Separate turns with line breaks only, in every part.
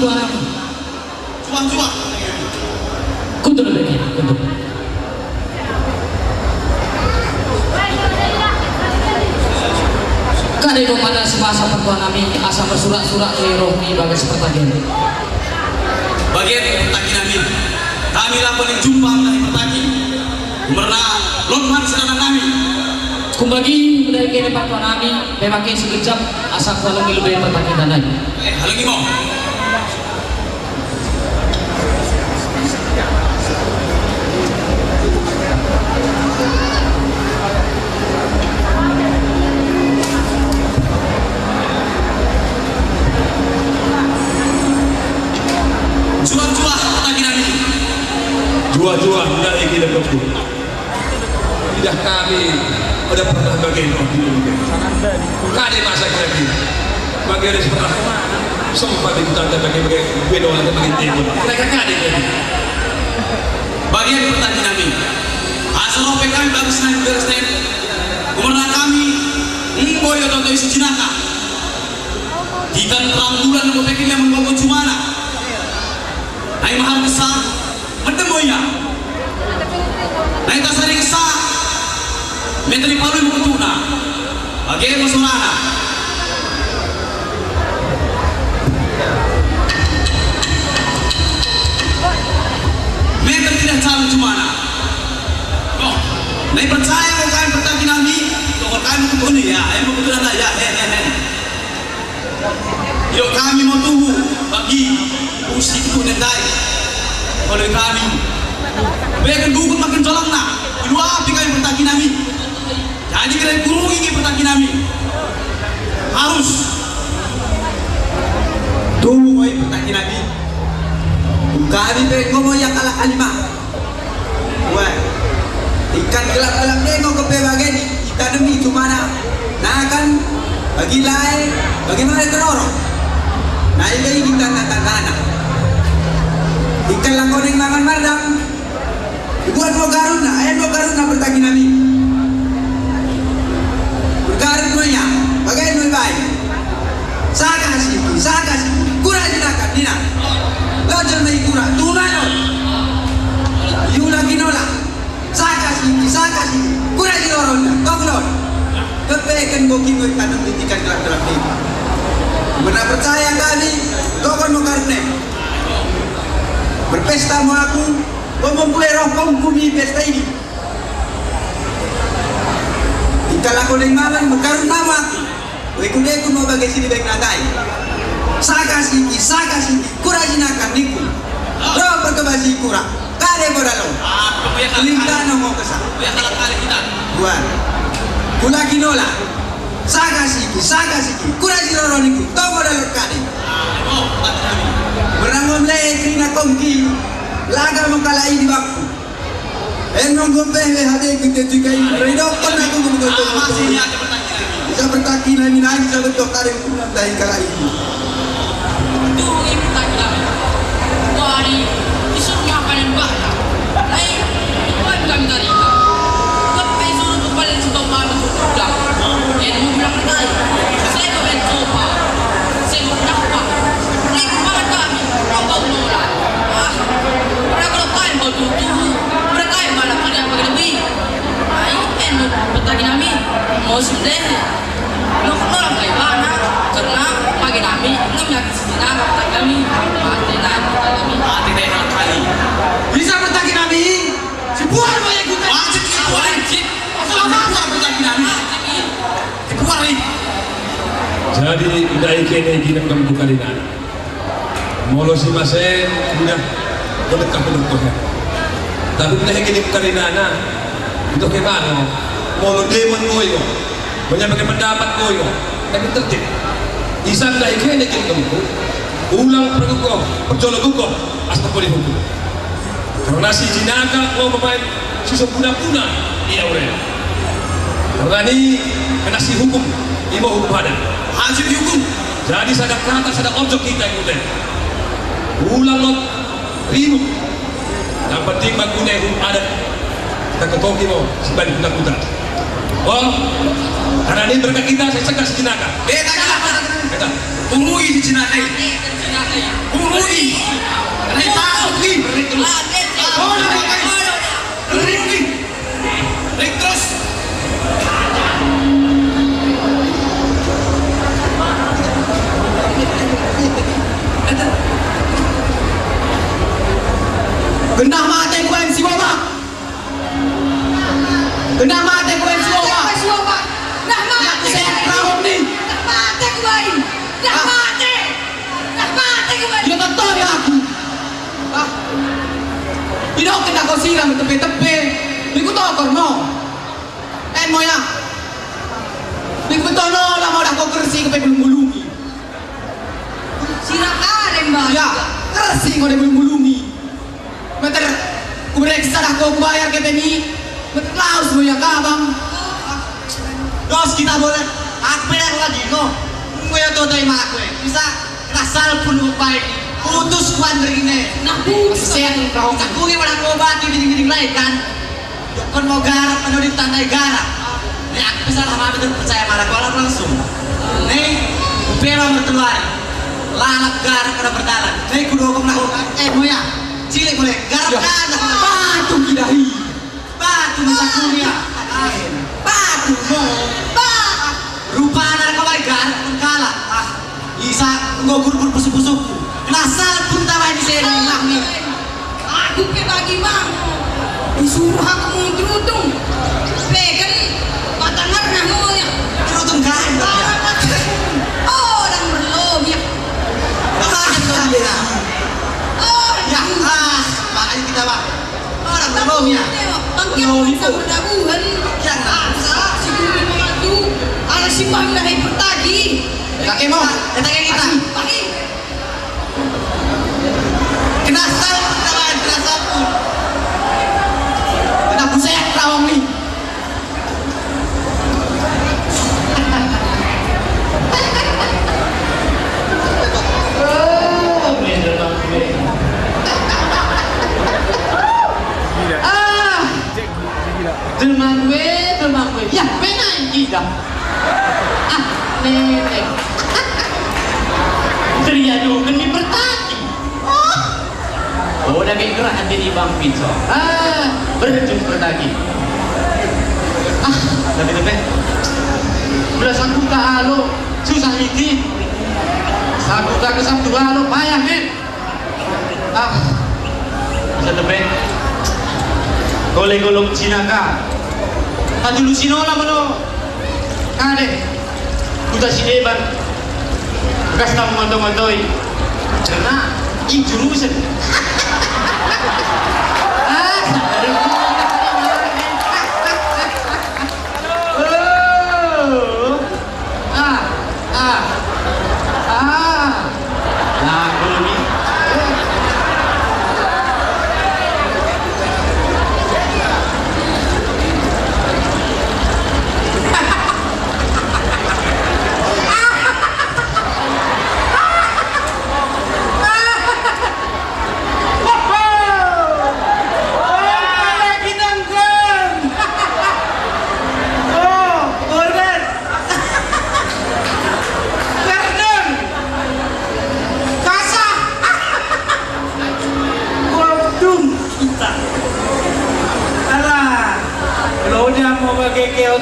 suara
Cuak-cuak.
kuntul lagi kuntul. Kada itu pada semasa pertuan kami asa bersurat-surat di rohmi bagai seperti ini.
Bagian pertaki kami lakukan jumpa dari pertaki. Merna lomhan sedang kami.
Kumbagi dari kini pertuan kami memakai sekejap asa kualangi lebih pertaki tanah.
Halangi mo.
Jua-jua dari kita berku. Tidak kami ada pernah bagian waktu itu. Kade masa lagi. Bagian setelah sempat ikutan bagian beda orang bagian timur. Mereka kade tadi.
Bagian pertanyaan kami. Asal OP kami bagus naik bersten. Umurna kami boy atau isi jenaka. Jika terang bulan OP kita membawa cumana. Naik mahal besar. Mendemoya. Naik tasari kesah. Menteri palu yang bertuna. Bagai masurana. Menteri tidak calon cumana. Oh, naik percaya kau kalian bertanya kami. Kau kalian mau tunggu ya. Ayo mau tunggu ya. Yuk kami mau tunggu bagi usiku nendai. Oleh kami, bagian gugur makin colong nak. Kedua api kami bertagi nami. Jadi kalian kurung ini bertagi nami. Harus tunggu kami bertagi nami. Kami bagian ngomong yang kalah kalimah. Wah, ikan gelap-gelap nengok ke bagian kita demi cuma nak. Nah kan bagi lain, bagaimana terorong? Nah ini kita katakan. Ikan lang koneng mangan mardam. Ibuan mo garuna, ayan mo garuna bertagi nami. Bergarun mo niya, bagain mo ibay. Saka siki, kura jinakan, dina. Lajar may kura, tunano. Yung lagi nola. Saka siki, kura jinoron na, toglon. Kepekan mo kimoy tanong ditikan gelap-gelap ini. Benar percaya kali, tokon mo garune. Berpesta mau aku, mempunyai rokok bumi pesta ini. Jika aku dengan malam berkarun nama, aku mau bagai sini baik nagai. Saka siki, kurajinakan niku. Roh berkebasi kurang, kade bodalo. Lintano mau kesal. Buat, kulagi nola. Saka siki, kurajinoro niku. Tau bodalo kade. Berangom lagi na kongki, laga mengkalai di waktu. Enong gombeh hade kita juga ini. Redokon aku betul. Masih ada bisa bertaki nami nagi bisa betul kare pulang dari kalai.
Tuh ini bertaki. Wari, disuruh makanan banyak. Lain, bukan kami dari itu. Tapi suruh kepala suka malu sudah. Yang mau bilang tadi, saya kau mencoba, saya mau dapat. Mereka makan kami, rokok nolak. Mereka lepas yang bau mereka yang malah kalian pakai lebih. Ini bertagi kami, mau sudah. Nolak kayak mana? Karena pagi kami nggak menyakiti sejenak bertagi kami. Mati kali.
Bisa bertagi nami? Sebuah mau yang kita.
Wajib.
Apa bertagi nami? Sebuah ini.
Jadi udah ikene gini kamu bukan ini. Molo si Masen sudah berdekat bentuknya. Tapi udah gini bukan ini itu kemana? Molo demon moyo, banyak pendapat moyo, tapi tertib. Isan dah ikene gini kamu. Ulang pergugok, perjolo gugok, asal boleh hukum. Karena si jinaga mau pemain susah puna-puna iya udah. Karena ini kena si hukum, ibu hukum ada.
Hasil dihukum.
Jadi sadar kata sadar objek kita ikutin. Ulang lot ribu. Yang penting bagune hukum adat. Kita ketoki mau sebalik kuda-kuda. Oh, karena ini berkat kita saya cegah si jinaga.
Beta kenapa?
Kita
Umuwi si Jinaka. Umuwi. Ray pasok ni. Oh, nakakain. Umuwi. Ray terus.
Gendah mati ko MC Boba. Gendah mati ko MC Boba.
Dah mati.
Saya tahun ni.
Dah mati ko ba? Dah mati. Dah mati ko ba?
Dia betul ya aku. Ah. Tidak kena kau siram tepi-tepi. Niku tahu kau mau. Mau ya. Niku betul no lah mau dah kau kersi ke belum-belumi.
Silakan Mbak.
Ya, kersi kau dah belum-belumi. Meter kubereksa dah kau bayar ke beni. Laos mo ya kabang.
Dos kita boleh aku pindah lagi no. Kuya to tay mak kue. Bisa kasal pun upay. Putus kuan begini.
Nah, bu.
Saya kau
Aku ini pada kau batu dinding-dinding lain kan. Kon mau garap anu ditandai garap. Nih aku bisa lama betul percaya pada kau langsung. Nih bela mertuai. Lalap garap pada berdalan. Nih kudu hukum lah. Moya. Cilik boleh garap kan.
batu kidahi.
Batu bisa kuliah. Batu mo. Rupa anak kau baik garap pun kalah. Isa nggak gur-gur busuk-busuk. Nasal pun tawa di sini lah nih.
Aku ke bagi bang. Disuruh aku mengerudung. Pegan batangan namu ya.
Kerudung kain ya.
Orang berlobi ya.
Kain tuh dia.
Orang
Ya makanya kita bang. Orang belum ya.
Bangkit sama dabuhan.
Yang
Asa si kulit mengadu. Ala si bang dah pertagi.
Kakek mau.
kita kita.
Pagi.
Kena sal pun tawa kena sal pun.
Kena busek rawang ni.
Demang we. Ya, pena kita. Nenek. Teriado kan di pertaki. Oh, dah kayak gerak hati di bang pizza. Berhenti pertaki. Tapi belas aku tak halo, susah ini. Aku tak kesam dua halo, payah men. Bisa tebet. Golong Cina ka. Tadi lu sinola mano. Kade. Kuda si Eban. Gas tamu moto-motoi. Karena injurusan.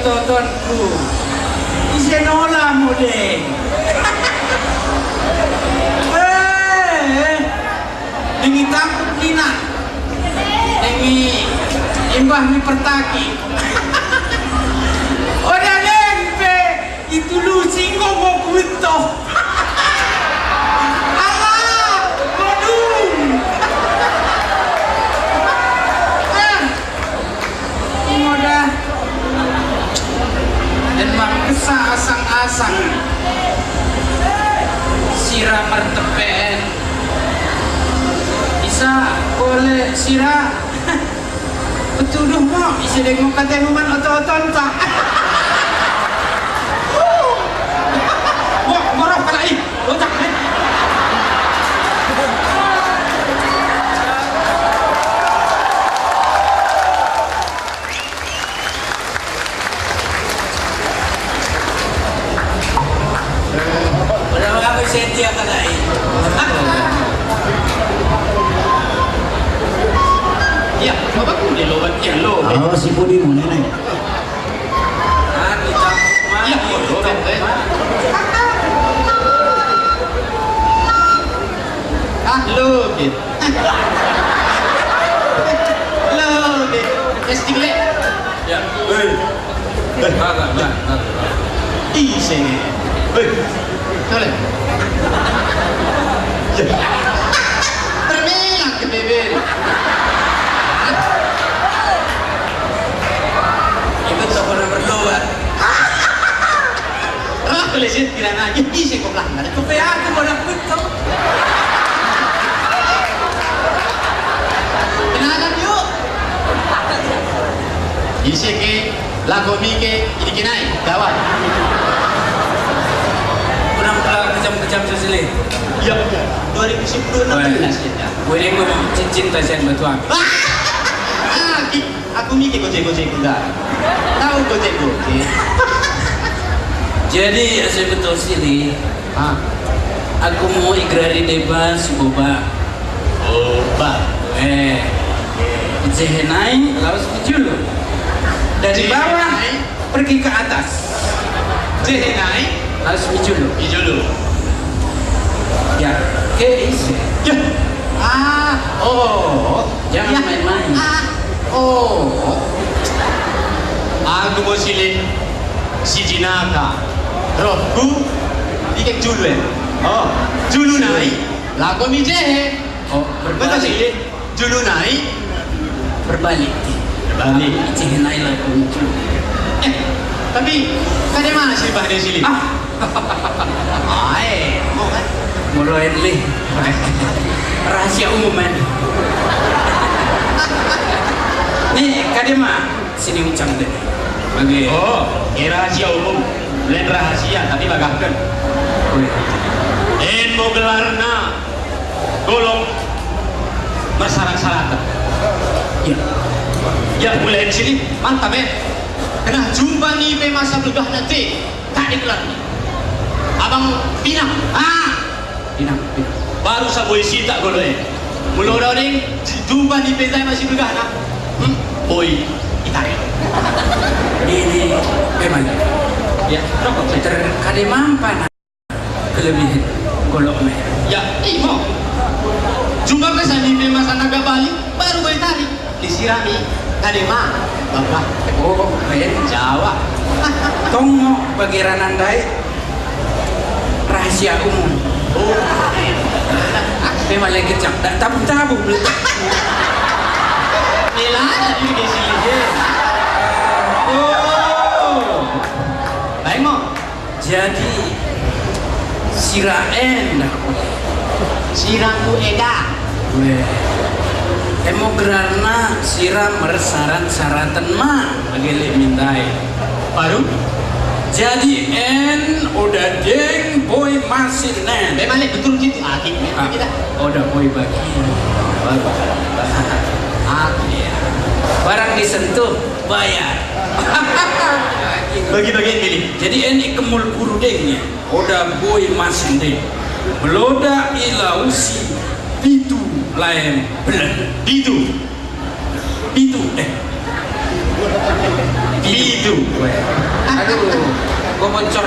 Tontonku isenola mode dengi takut nina dengi imbah mi pertaki udah lempe itu lu singgo mau kuito alah kodung udah dan mangkesa asang-asang sirah martepen bisa boleh sirah betuduh mo bisa dengok katenuman otot-otot tak wah morok kalai otak Oh, si Budi mo nenek.
Ah, kita
Iya, bodoh, bete. Look it. Look it. Testing le.
Ya, hei. Nah.
Ise. Hei. Boleh. Termilang ke bebe.
ikut tak pernah bertobat.
Aku lesit kira aja. Ise kok lah.
Supaya aku pada betul.
Kenalan yuk. Ise ke lakomi ke ini kenai gawat.
Kurang kejam-kejam sesile.
Ya, 2016 ya.
Boleh ngomong cincin tasian batuan.
Aku mikir gojek-gojek enggak. Tahu gojek-gojek.
Jadi saya betul sini.
Ah,
Aku mau igrari deba si boba.
obat.
Jehenai laos dijulu. Dari bawah pergi ke atas.
Jehenai,
Laos dijulu.
dijulu.
Ya, ke isi.
Ya. Oh.
Jangan
Ya.
main-main.
Oh. Aku mau silih si Jinaka. Rohku dikek julu ya. Oh, julu naik. Lagu mi jehe.
Oh,
Betul
berbalik.
silih. Julu naik.
Berbalik.
Balik.
Jehenai lagu dijulu.
Tapi kade mana sih bahasa silih? Mau kan?
Mulai lih. Rahasia umum man. Nih, kadema sini ucap deh. Bagi.
Oh, rahasia umum. Lain rahasia tapi bagahkan. Mau gelarna golong masyarakat.
Ya.
Ya mulai di sini mantap ya. Kena jumpa nih pe masa belegah nanti tak dikelar nih. Abang Pinang,
Pinang.
baru saboi sita golong. Mula orang jumpa nih pe masih belegah nak. Boy itarik.
Ini memang.
Ya, rokok saya.
Terkadang mana kelebihan golok me.
Ya, mau. Jumpa ke sana pe masa naga Bali baru boy tarik. Disirami kadema bapak.
Oh, keren.
Jawa.
Tongo bagi ranandai rahasia umum.
Oh,
Memang lagi kecap. Tak tabung-tabung beli.
Milana di sini. Oh. Baik mau.
Jadi siraen dah.
Sirangku eda.
Weh. Emo gerarna siram mersaran-saratan mah bagi lek mintai.
Baru.
Jadi udah deng boy masih nen.
Memang lek betul gitu. Akhirnya kita.
Udah boy bagi.
Baru. Akhirnya.
Barang disentuh bayar.
Bagi-bagian pilih.
Jadi ini kemul kurudengnya. Udah boy masih deng. Meloda ilausi pitu lain belan.
Itu.
Pitu
Itu.
Aduh, gua bocor.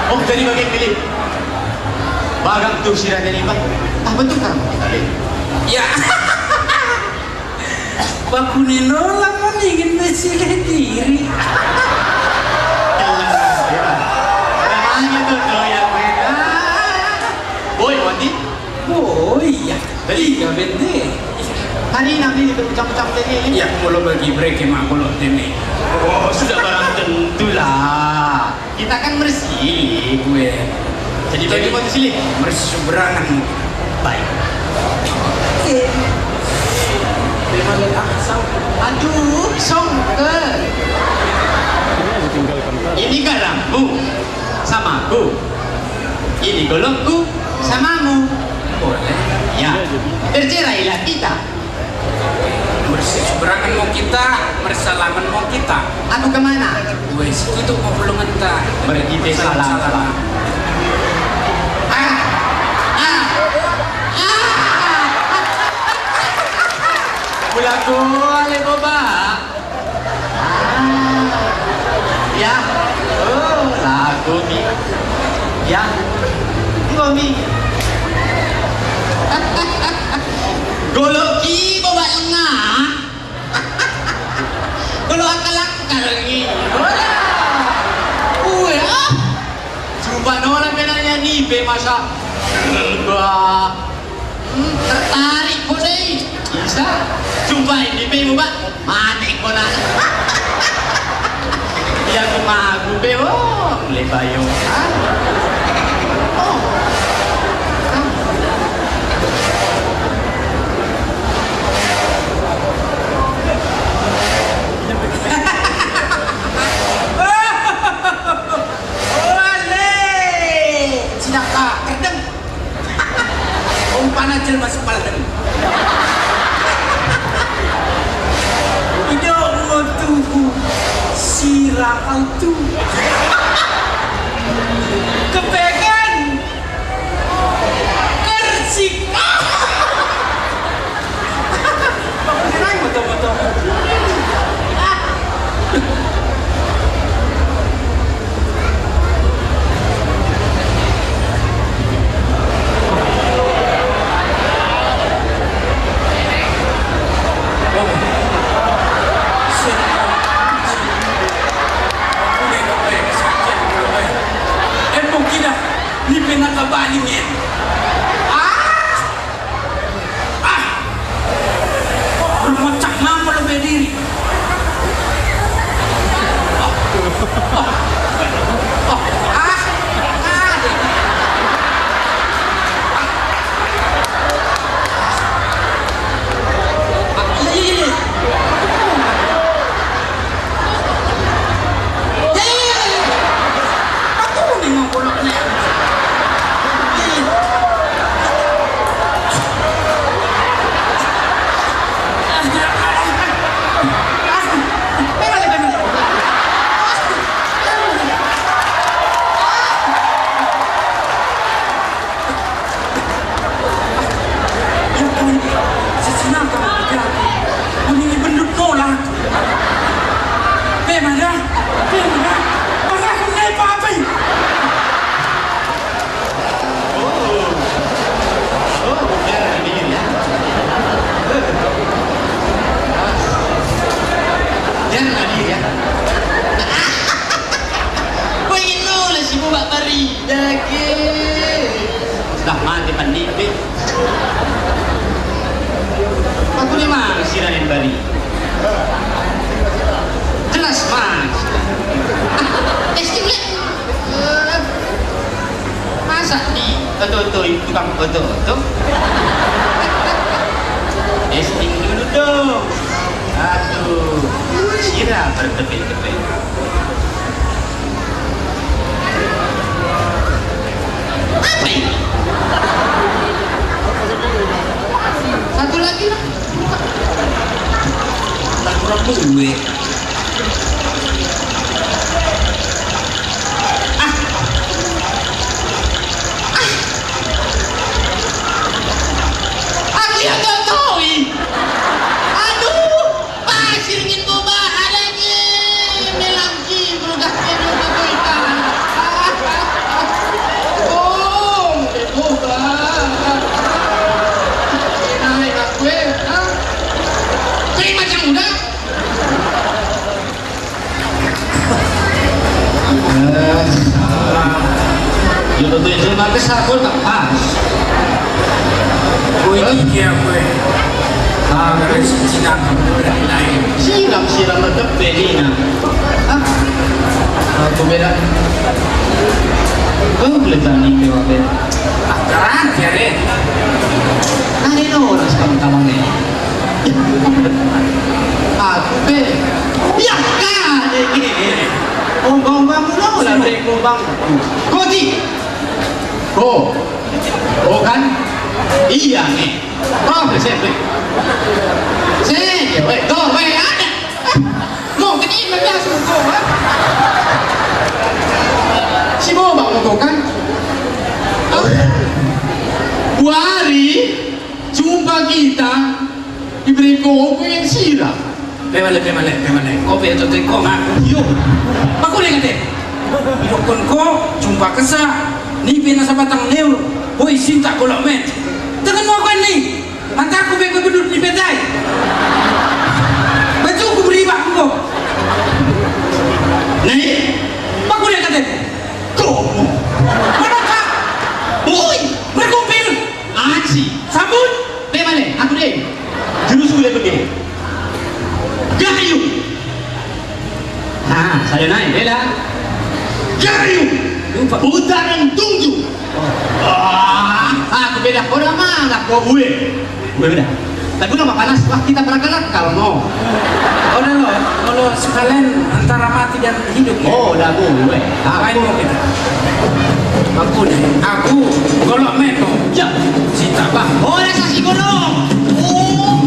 Oh, dari bagian pilih. Bagang tuh sirah dari bang. Betul kan?
Ya. Bakunino lah ingin bersilah diri.
Namanya tuh doyan beda. Boy, Wandi.
Oh iya, tiga bende.
Hari nabi dipecah-pecah tadi.
Ya, kalau bagi break mah kalau ini.
Oh, sudah barang tentu lah. Kita kan bersih.
Gue.
Jadi bagi mau sini.
Berseberangan.
Baik.
Terima kasih.
Aduh, songker. Ini garammu sama aku. Ini golongku samamu.
Boleh.
Ya, bercerailah kita.
Berseberangan mau kita, bersalaman mau kita.
Aku kemana?
Gue itu mau belum entah.
Pergi ke salam. Mula ko, alay mo ba? Ya. Oh, lagu mi. Ya. Ngomi. Goloki bawa nga. Golo akalak kalagi. Wala. Uwe ah. Jumpa orang benarnya ni be masa. Gua tertarik ko deh. Bisa. Jumpa ini be mo ba? Mati ko na. Yang magu be oh, lebayo. Oh.
Panajal masuk paladin. Ida ngotuku sirah autu. Kepengen kersik. Beneran betul-betul.
Nakabalingin. Bermocak mampu lebih diri. Sudah mati pandit. Aku ni mah siranin bari. Jelas mas. Testing le. Masa di betul-betul tukang betul-betul. Testing dulu dong. Aduh, sirah bertepil-tepil. Apa ini? Satu lagi lah. Tak kurang duit. Aku yang tak tahu ini. Aduh, pasir ingin boba lagi. Melangki berugahnya berugah ikan. Jodoh tuh yang terima kasih aku tak pas. Gue dia gue. Dari sinar lain.
Siram tetap bedina. Aku beda. Kau boleh tanya dewa beda.
Keren ya deh.
Ada orang sekarang kamang ni. Aku beda. Ya kan ini. Bang mula lah break bang. Kau di. Kau kan? Iya nih. Kau bersiap. Saya, weh, kau weh ada. Mau ke ini biasa kau, si bawa bang kau kan? Buari jumpa kita Iberi ko yang sirap.
Pemale. Kopi atau teko ngaku.
Yo,
Aku lihat deh. Ilokon ko, jumpa kesa. Ni pina sa batang neo. Boy, sinta ko men. Tangan mo ako ni. Mata ko bego bedut ni betay. Baju ko beriba ko.
nih,
Aku lihat deh.
kamu.
Mana ka?
Boy,
Berkumpil.
aci.
Sabun.
Bagaimana? Aku deh. Jurus boleh pergi. Gayu. Saya naik, bela. Gayu. Putaran tunjuk. Aku beda orang mana kau gue? Gue beda. Tapi udah panas, wah kita berangkat kalau mau.
Oh, udah lo. Kalau sekalian antara mati dan hidup.
Oh, udah gue.
Apain mau kita? Aku golok meto.
Ya.
Cinta bang.
Oh, ada saksi gunung. Oh.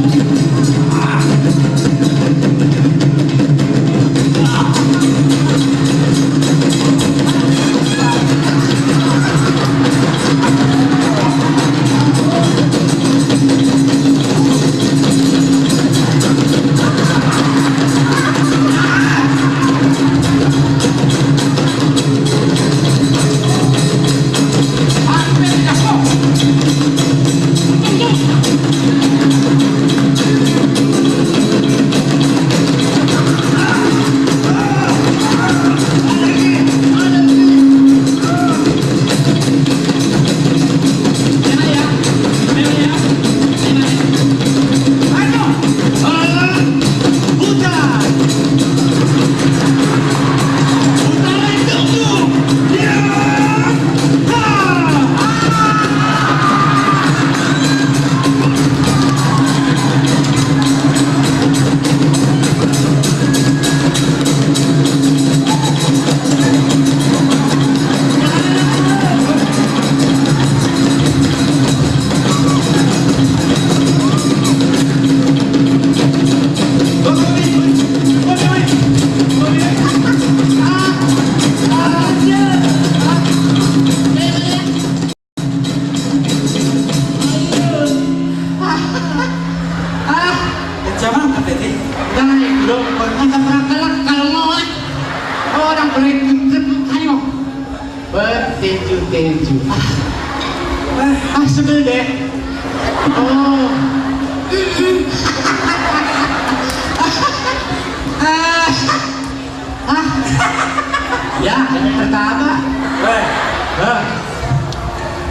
Bertinju-tinju. Sebel deh. Oh. Ya, yang pertama.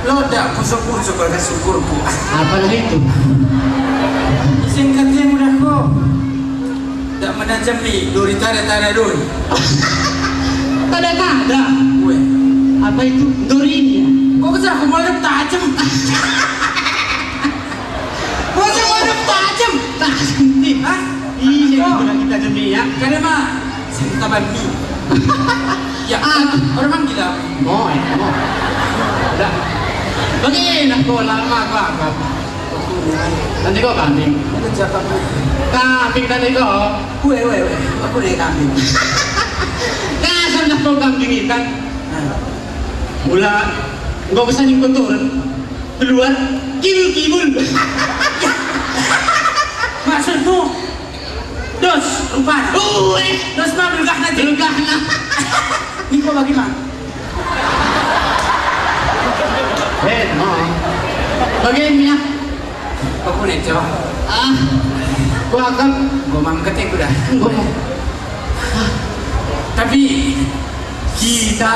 Lo dah kusuk-kusuk kalau syukurku.
Apa itu?
Singkatnya mudah kok. Tak menajami duri tara duri.
Kada-kada.
Gue.
Apa itu? Dorinya.
Kok kesal aku malah tajam. Kok malah tajam.
Tajam nih.
Hah?
Iya, udah kita demi ya.
Karena mah cinta bami. Ya, orang mang gila.
Mau ya, mau. Udah. Begini aku lama apa? Nanti kau kambing.
Itu siapa?
Kambing tadi kau.
Gue. Aku dari kambing.
Kasar nak kau kambing ikan. Mula, kau pesan yang kotor. Keluar, kibul.
Maksudmu? Dos, rupanya. Dos mah belugah nanti.
Belugah na.
Ini kau bagaimana?
Bagaimana?
Aku nih coba.
Gua akan
Gue mangkat ya udah.
gua mau.
Tapi
Kita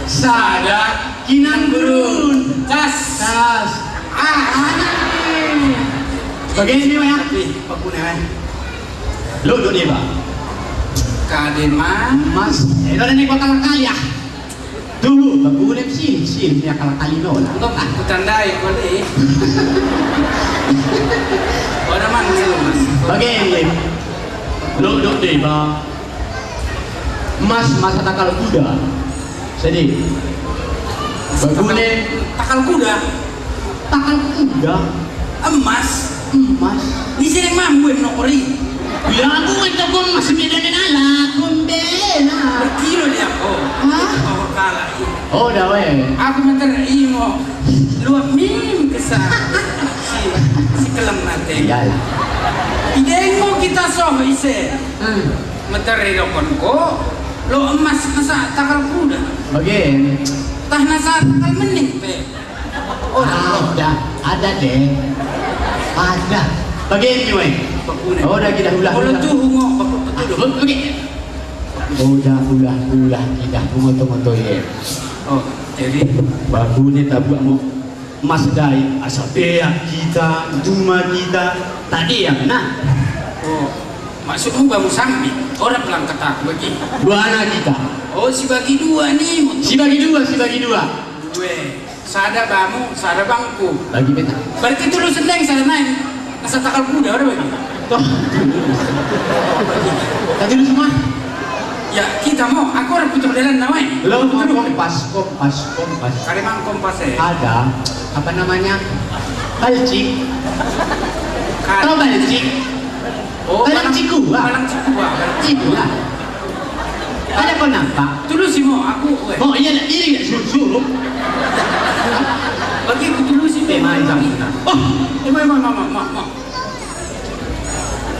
sadar kinan gurun.
cas.
Anak nih. Bagaimana ya?
Tapi aku nih
Lo do dia ba?
kademan.
Mas, lo na ni ko kali ya. Dulu bagulim sih niya kali no lah.
Untuk aku tandai boleh. Orang mana sih mas?
Bagaimana? Lo do dia ba? Mas masa takal kuda. Sedih. Bagulim
Takal kuda.
takal kuda.
Emas.
Mas.
Di sini mampu nokori.
Ya aku itu kung masih beda na ala kumbena.
Berkilo dia aku.
Hah?
Oh kalah.
Oh dah weh.
Aku mantar imo. Luap mim kesana. Si kelem nanti.
Iyalah.
Ideng mo kita soh ise. Materi dokon ko. Lo emas nasa takal kuda.
Bagian.
Tah nasa takal mening pe. Oh,
Ada deh. Ada. Bagian ni weh. Oh, dah kita ulah.
Kalau tu hungo betul.
Bagian. Oh, dah ulah kita moto ye.
Oh, jadi
Bagus ni tabu mo. Mas dai asapea kita, duma kita. Tadi yang mana?
oh, maksudmu baru sambil orang bilang kata bagi.
Dua anak kita.
Oh, si bagi dua nih.
Si bagi dua.
Gue, sada bamu, sada bangku.
Bagi beta.
Berarti itu lu seneng sada main. Nasa takal kuda ada bagi.
Toh. Tadi lu semua.
Ya kita mau, aku orang putar jalan namanya.
Lo kompas.
Kali mang kompas
Ada apa namanya? Balcik. Tahu balcik?
Oh,
Balang cikua.
Balang cikua.
Cikua. Ada kau nampak?
Tulus sih mau aku.
Oh iya, ini nggak suruh.
Bagi aku tulus sih.
Main sama.
Oh, mau.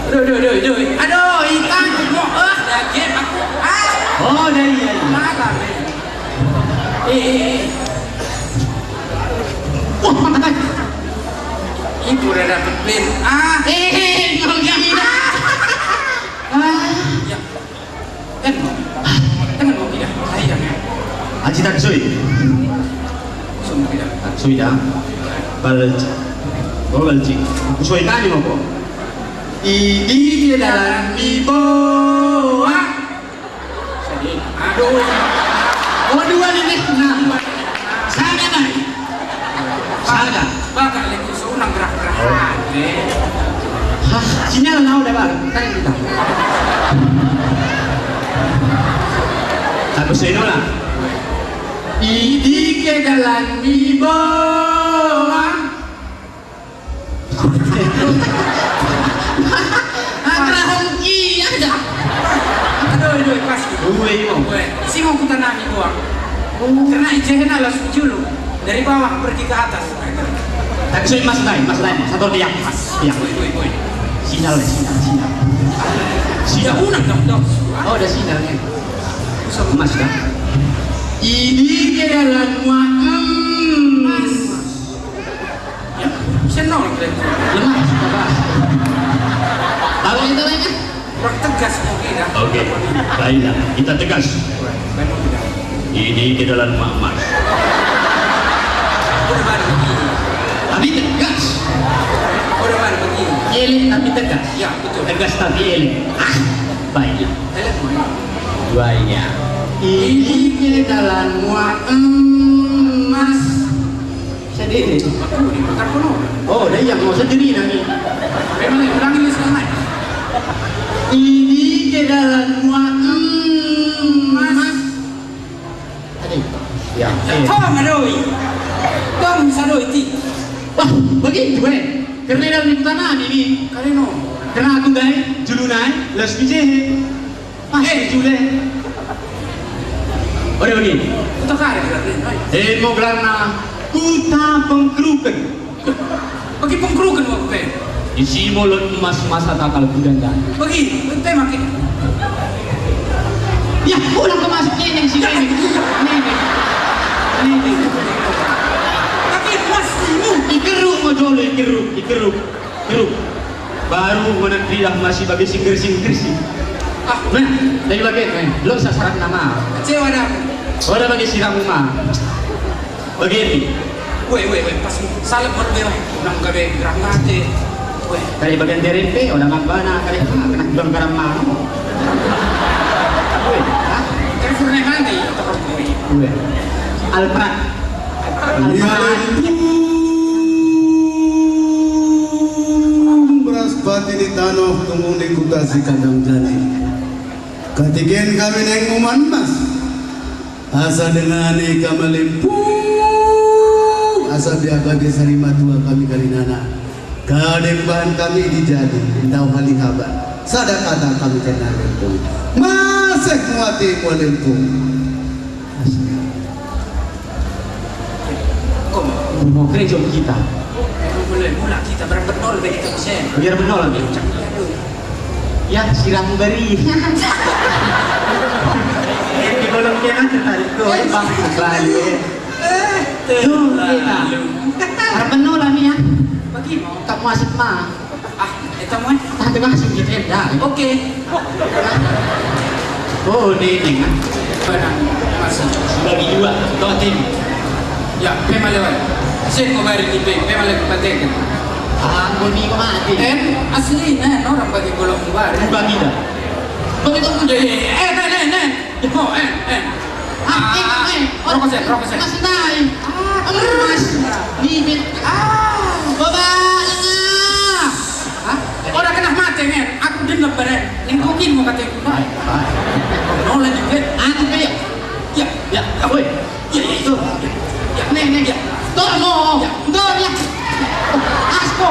Aduh, ikan mau daging aku.
Oh, dari ya.
Makan.
Wah, makan.
Ibu udah dapet pin.
Mau kami dah.
Ya. Jangan mau tidak. Sayangnya.
Aji tak suy.
Semua tidak.
Tak suy dah. Balcik. Oh, balcik. Aku suy kan ni mau kok. Ini dalam dibawa.
Aduh.
Oh, dua ni nah. Sana dah. Sana.
Bakal lagi seorang gerak-gerak.
Hah, sinyal now dah bang. Kan kita. Satu seno lah. Ini ke dalam dibawa.
Aduh, pasti. Si mau kita nami buang. Karena ijehna langsung julu dari bawah pergi ke atas.
Tak suy mas lain. Satu dia pas. Ya.
Boy.
Sinyal.
Sudah unang dong.
Oh, ada sinyalnya. Mas dah. Ini ke dalam emas.
Ya, senol kita.
Lemah, apa? Tahu itu lainnya?
Kurang tegas mungkin ya.
Oke, baiklah, kita tegas. Ini ke dalam emas.
Udah balik begini.
Tapi tegas.
Udah balik begini.
Elek tapi tegas.
Ya, betul.
Tegas tapi elek. Baiklah.
Telepon.
Duanya. Ini ke dalam emas. Sendiri.
Aku diputar kono.
Oh, dah yang mau sendiri nanti.
Memang ulangin ini sekarang.
Ini ke dalam emas. Adik. Ya.
Tolong adoi. Tolong bisa adoi ti.
Wah, begitu Karena dalam tanah ini.
Kali no.
Karena aku gay, julunai, les bijehe. Jule. Udah begini.
Kita kare berarti.
Mau gelana kuta pengkerukan.
Bagi pengkerukan waktu.
Isi mulut emas masa takal kudanda.
Bagi, ente makin.
Ya, pulang ke masuk nenek si nenek.
Tapi emas ini.
Ikeruk mau dulu, ikeruk. Baru menentri dah masih bagi singkir sih. Nah, dari bagian belum sasaran nama.
Kecewa dah.
Udah bagi siram rumah. Begini.
Weh, pas salam buat bewa. Nang kabe gerak mati. Weh,
Dari bagian DRP, orang ngabana kali kena bilang garam mau.
kan furne mandi atau
Gue. Alprat.
Beras pati di tanah tunggu di kutasi kandang jadi. Katigen kami naik uman mas. Asa dengan kami limpung. Asa biaka di sarima tua kami kalinana. Kadang bahan kami dijadi. Tahu hal habar. Sada kata kami kena limpung. Masek muati ku limpung.
Mau kerja kita.
boleh mula. kita berangkat nol begitu sen.
Biar benar lagi. Ya, sirang beri. Di kolomnya kan tertarik tuh, bang balik. Tuh, kita. Harap benar lah nih ya.
Bagi mau.
Tak masuk mah.
Ah, itu mau.
Tak tengah sih gitu ya.
Oke.
Oh, ini kan.
Benar. Masih.
Bagi dua, dua tim.
Ya, memang lewat. Sen mau bayar di bank, memang lewat batekan.
Aku nih kok mati.
Asli, orang bagi golong baru.
Bagi dah.
Begitu pun jadi, oh, rokok sen.
Mas naik. Mas. Bibit. Baba.
Orang kena mati men, aku dengar beren. Lingkukin mau kata aku. Nolak juga.
Aku kayak. Ya, woi.
Ya itu. Ya, neng ya.
Dormo. Dor ya. Asko.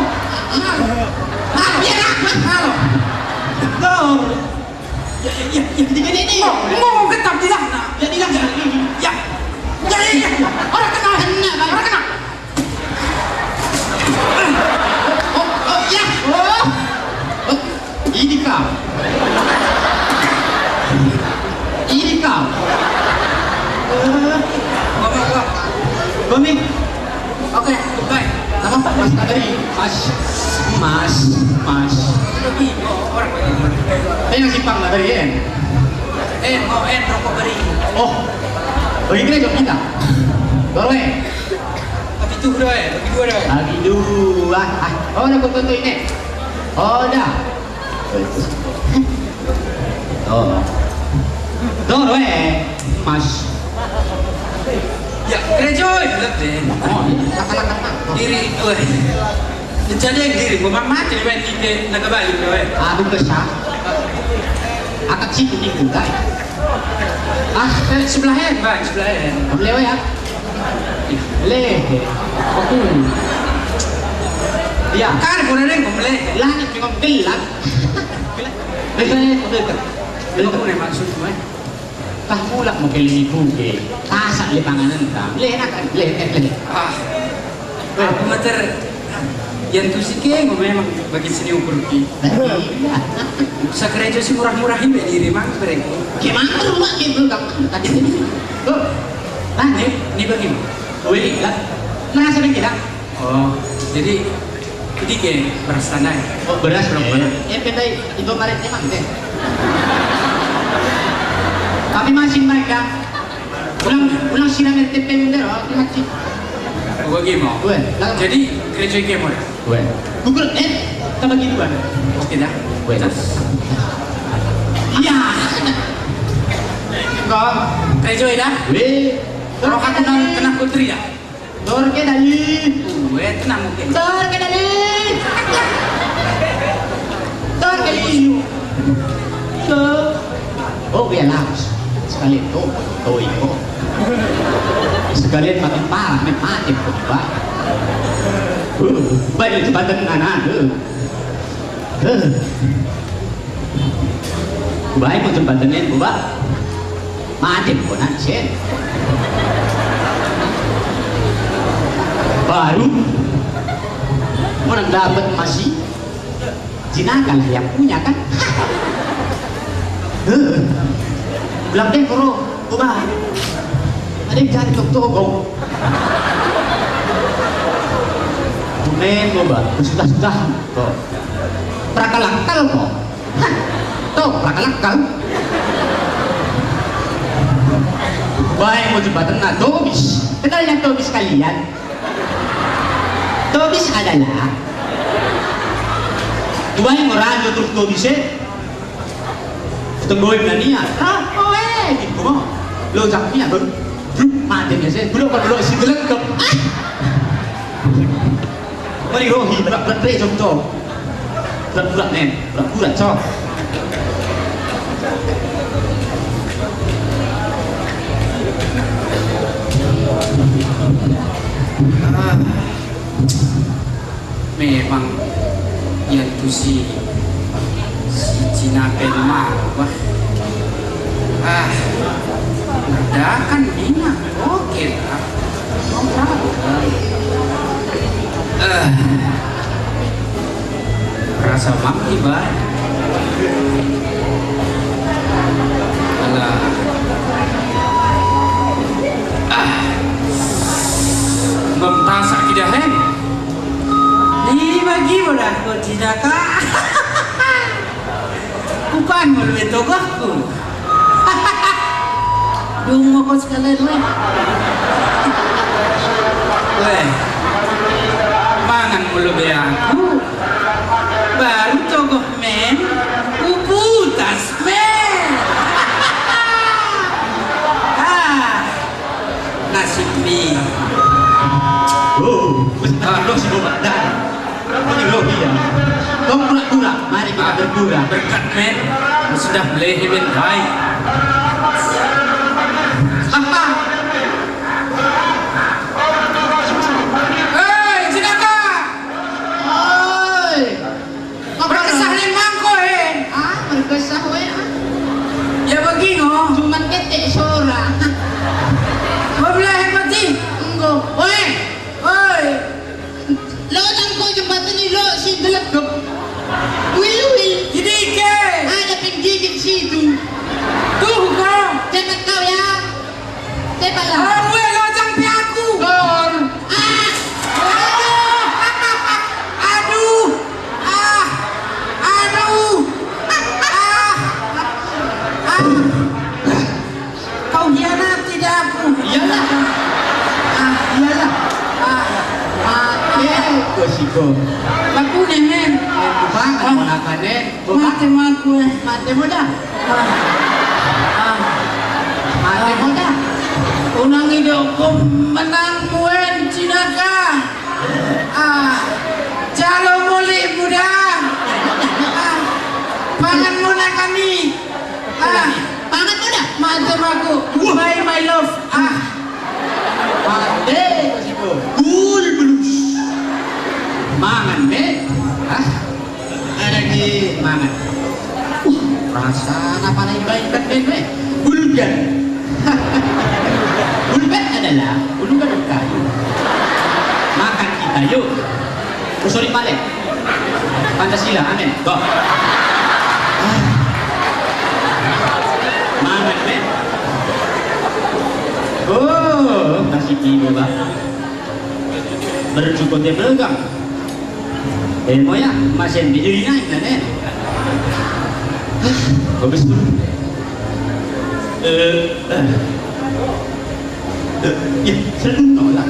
Ya, halo. Dor.
Ya.
Ini.
Mau ketap di sana.
Ya, di dalam.
Ya. Orang kena. Orang kena.
Oh, ya. Oh. Ini kau. Bami.
Oke, baik.
Nama Pak Mas tadi. Mas.
Lebih orang bagi.
Saya yang simpang lah tadi ya.
Mau rokok beri.
Oh. Bagi kita jawab kita. Dorwe.
Tapi itu berdua bagi dua dah.
Lagi dua. Oh, udah aku tentu ini. Oh, dah. Oh. Dorwe. Mas.
Ya, gerejoy.
Oh, laka-laka.
Diri, jadi diri, memang mati main di naga balik gue.
Aku kesah. Akak sih kuning enggak.
Sebelahan, bang, sebelahan.
Lewe ya. Lehe. Aku. Ya.
Kan boleh deh, boleh.
Langit cuma gelap. Betul.
Belum punya maksud gue.
Tah mulak mo kelini kuge. Tasak le panganan ta. Le le.
Aku mater yang tu sikit memang bagi sini ukur ki. Sa gereja si murah-murahin be diri mang mereka.
Gimana rumah gitu tak tadi ini. Tuh. Nah,
Ini bagi mo.
wih, lah. Mana sering kita?
Oh, jadi ke beras tanah.
Oh, beras berapa? Pendai itu maret emang deh. Kami masih mereka. Ulang siram RTP bendera, aku masih.
Bagi mo.
Gue,
Jadi gereja ke mo.
gue. Google kita bagi dua.
Oke dah.
Gue. Iya. Kau,
Gereja dah.
weh.
Kalau aku kena putri dah.
Dor ke dali.
Tenang mungkin.
Dor ke dali. Dor ke dali. Oh, biarlah. Sekalian tuh itu. Sekalian makin parah, makin mati kok pak. Baik jembatan anak. Baik mau jembatannya, pak. Mati kok nanti. Baru mau dapat masih jinaka lah yang punya kan. Bilang deh koro, ubah. Ada yang cari toko. Tumen ubah, sudah kok. Prakalakal kok. Tuh, prakalakal. Baik mau jembatan na Tobis. Kenal yang Tobis kalian? Tobis adalah dua yang orang terus Tobis tenggoy na niya. Gitu mo. Lo jak niya doon. Mati niya siya. Belum si gelengkap. Mari rohi berat pre contoh. Berat nen. Berat cok.
Memang yang tu si Cina Benma wah dah kan bina oke lah
sama iba. Alah. Memtasak tidak hen.
Ni bagi mo na ko tidak ka. Kupan mo lebih togok ko. Dung mo ko sekalian weh.
Weh, mangan mo lebih aku.
Baru togok men. Uputas men. Nasib ni.
Oh, lo si Bapak dah. Ini lo dia. Kau pura-pura, mari kita berpura.
Berkat men, sudah boleh ben baik.
Hei, Cinaka.
Oi.
Berkesah ning mangko
Berkesah we.
Ya begino.
Cuman ketek sora.
Mau belah pati.
Engko. Oi.
Oi.
Lo nang ko jembatan ni lo si delegep. Wil.
Jadi ke.
Ada penggigit situ.
Tuh kau.
Cepat kau ya. Cepat lah.
Aku yang lojang pi aku.
Gor.
Aduh. Aduh. Kau hianat tidak aku.
Iyalah.
Iyalah.
Kau siko.
Aku nemen.
Bukan ponakannya.
Mati aku.
Mati muda. Mati muda.
Unang hidupku menang muen Cinaka. Jalo muli muda. Pangan muna kami.
Pangan muda.
Mantem aku. Goodbye my love.
Mati kau siko. Cool blues. Mangan me. Ada di mangan. Perasaan apa lagi baik ben me? Bulgan. Bulgan adalah ulukan kayu. Makan kita yuk. Usuri balik. Pancasila, amin. Go. Mangan me. Oh, kasih tiba ba. Bercukup dia belakang. Moya masih di naik kan eh? Bagus tu. Ya, senang lah.